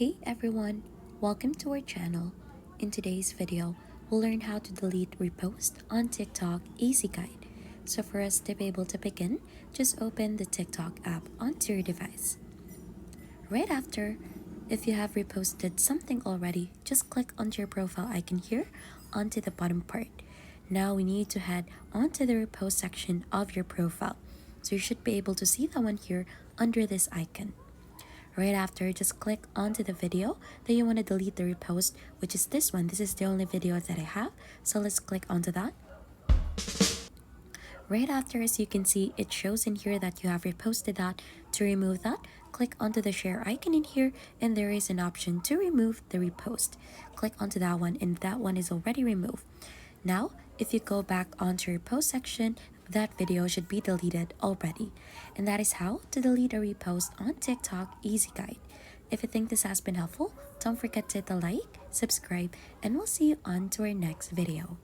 Hey everyone, welcome to our channel. In today's video, we'll learn how to delete repost on TikTok easy guide. So for us to be able to begin, just open the TikTok app onto your device. Right after, if you have reposted something already, just click onto your profile icon here onto the bottom part. Now we need to head onto the repost section of your profile. So you should be able to see that one here under this icon. Right after, just click onto the video that you want to delete the repost, which is this one. This is the only video that I have. So let's click onto that. Right after, as you can see, it shows in here that you have reposted that. To remove that, click onto the share icon in here, and there is an option to remove the repost. Click onto that one, and that one is already removed. Now, if you go back onto your post section, that video should be deleted already. And that is how to delete a repost on TikTok easy guide. If you think this has been helpful, don't forget to hit the like, subscribe, and we'll see you on to our next video.